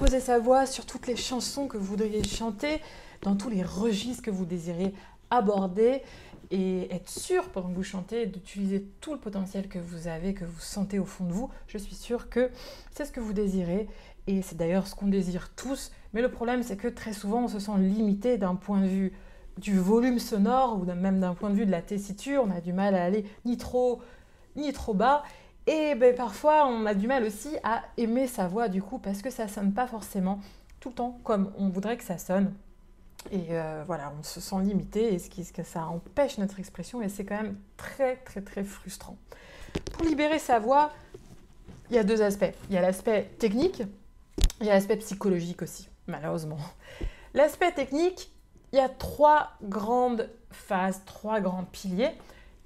poser sa voix sur toutes les chansons que vous voudriez chanter, dans tous les registres que vous désirez aborder et être sûr pendant que vous chantez d'utiliser tout le potentiel que vous avez, que vous sentez au fond de vous. Je suis sûre que c'est ce que vous désirez et c'est d'ailleurs ce qu'on désire tous. Mais le problème, c'est que très souvent, on se sent limité d'un point de vue du volume sonore ou même d'un point de vue de la tessiture. On a du mal à aller ni trop bas. Et parfois, on a du mal aussi à aimer sa voix du coup parce que ça sonne pas forcément tout le temps comme on voudrait que ça sonne. Et voilà, on se sent limité et que ça empêche notre expression et c'est quand même très très très frustrant. Pour libérer sa voix, il y a deux aspects. Il y a l'aspect technique, il y a l'aspect psychologique aussi, malheureusement. L'aspect technique, il y a trois grandes phases, trois grands piliers.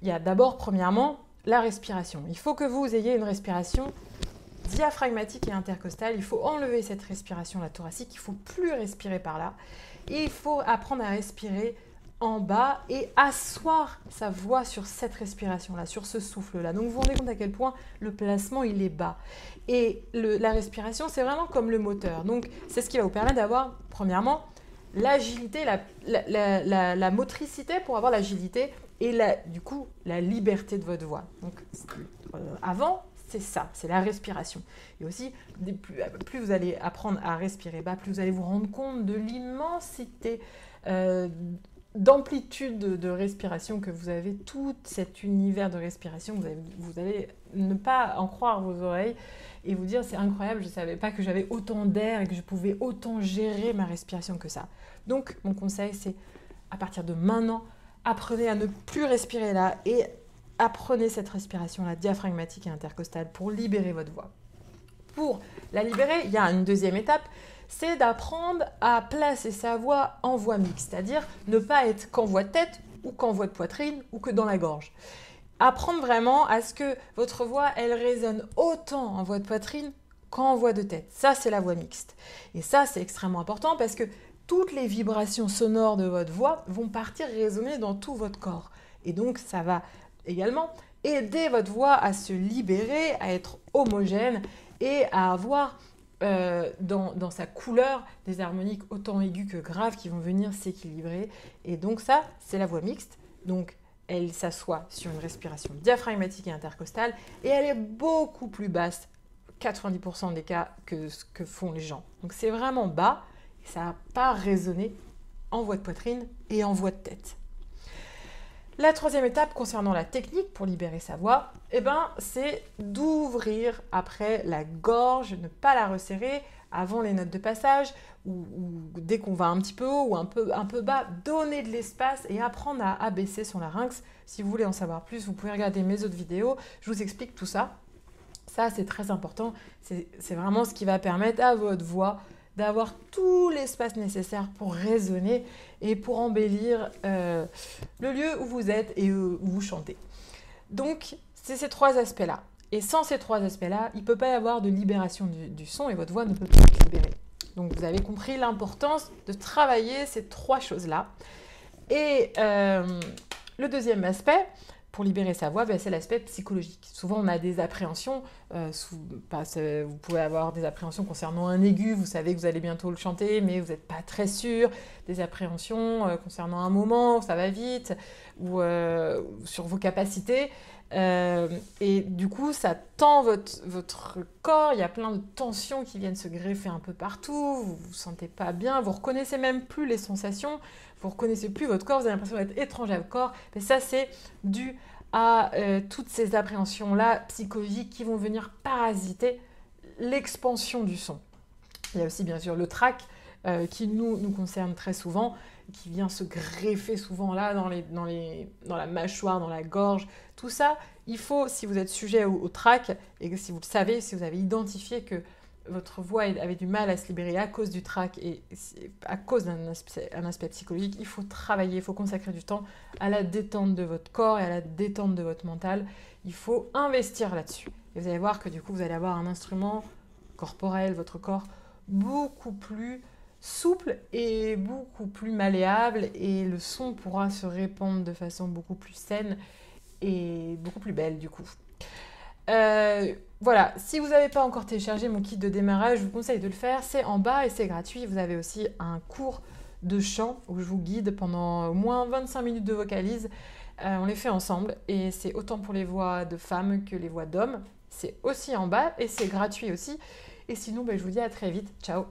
Il y a d'abord, premièrement, la respiration. Il faut que vous ayez une respiration diaphragmatique et intercostale. Il faut enlever cette respiration-là thoracique. Il ne faut plus respirer par là. Et il faut apprendre à respirer en bas et asseoir sa voix sur cette respiration-là, sur ce souffle-là. Donc vous vous rendez compte à quel point le placement, il est bas. Et la respiration, c'est vraiment comme le moteur. Donc c'est ce qui va vous permettre d'avoir, premièrement, l'agilité, la motricité pour avoir l'agilité et du coup la liberté de votre voix. Donc avant, c'est ça, c'est la respiration. Et aussi, plus vous allez apprendre à respirer bas, plus vous allez vous rendre compte de l'immensité d'amplitude de respiration que vous avez, tout cet univers de respiration. Vous allez ne pas en croire vos oreilles et vous dire c'est incroyable, je ne savais pas que j'avais autant d'air et que je pouvais autant gérer ma respiration que ça. Donc mon conseil c'est à partir de maintenant, apprenez à ne plus respirer là et apprenez cette respiration-là diaphragmatique et intercostale pour libérer votre voix. Pour la libérer, il y a une deuxième étape, c'est d'apprendre à placer sa voix en voix mixte, c'est-à-dire ne pas être qu'en voix de tête ou qu'en voix de poitrine ou que dans la gorge. Apprendre vraiment à ce que votre voix, elle résonne autant en voix de poitrine qu'en voix de tête. Ça, c'est la voix mixte. Et ça, c'est extrêmement important parce que toutes les vibrations sonores de votre voix vont partir résonner dans tout votre corps. Et donc, ça va également aider votre voix à se libérer, à être homogène et à avoir dans sa couleur des harmoniques autant aiguës que graves qui vont venir s'équilibrer. Et donc ça, c'est la voix mixte. Donc elle s'assoit sur une respiration diaphragmatique et intercostale et elle est beaucoup plus basse, 90% des cas, que ce que font les gens. Donc c'est vraiment bas et ça n'a pas résonné en voix de poitrine et en voix de tête. La troisième étape concernant la technique pour libérer sa voix, c'est d'ouvrir après la gorge, ne pas la resserrer avant les notes de passage ou dès qu'on va un petit peu haut ou un peu bas, donner de l'espace et apprendre à abaisser son larynx. Si vous voulez en savoir plus, vous pouvez regarder mes autres vidéos, je vous explique tout ça. Ça, c'est très important, c'est vraiment ce qui va permettre à votre voix d'avoir tout l'espace nécessaire pour résonner et pour embellir le lieu où vous êtes et où vous chantez. Donc, c'est ces trois aspects-là. Et sans ces trois aspects-là, il ne peut pas y avoir de libération du son et votre voix ne peut pas être libérée. Donc, vous avez compris l'importance de travailler ces trois choses-là. Et le deuxième aspect, pour libérer sa voix, c'est l'aspect psychologique. Souvent, on a des appréhensions. Vous pouvez avoir des appréhensions concernant un aigu. Vous savez que vous allez bientôt le chanter, mais vous n'êtes pas très sûr. Des appréhensions concernant un moment où ça va vite ou sur vos capacités. Et du coup, ça tend votre corps. Il y a plein de tensions qui viennent se greffer un peu partout. Vous ne vous sentez pas bien. Vous ne reconnaissez même plus les sensations. Vous ne reconnaissez plus votre corps. Vous avez l'impression d'être étranger à votre corps. Mais ça, c'est dû à toutes ces appréhensions-là psychologiques qui vont venir parasiter l'expansion du son. Il y a aussi bien sûr le trac qui nous concerne très souvent, qui vient se greffer souvent là dans la mâchoire, dans la gorge. Tout ça, il faut, si vous êtes sujet au trac et que si vous le savez, si vous avez identifié que votre voix avait du mal à se libérer à cause du trac et à cause d'un aspect psychologique, il faut travailler, il faut consacrer du temps à la détente de votre corps et à la détente de votre mental. Il faut investir là-dessus. Et vous allez voir que du coup, vous allez avoir un instrument corporel, votre corps, beaucoup plus souple et beaucoup plus malléable et le son pourra se répandre de façon beaucoup plus saine et beaucoup plus belle du coup. Voilà, si vous n'avez pas encore téléchargé mon kit de démarrage, je vous conseille de le faire. C'est en bas et c'est gratuit. Vous avez aussi un cours de chant où je vous guide pendant au moins 25 minutes de vocalise. On les fait ensemble et c'est autant pour les voix de femmes que les voix d'hommes. C'est aussi en bas et c'est gratuit aussi. Et sinon, je vous dis à très vite. Ciao!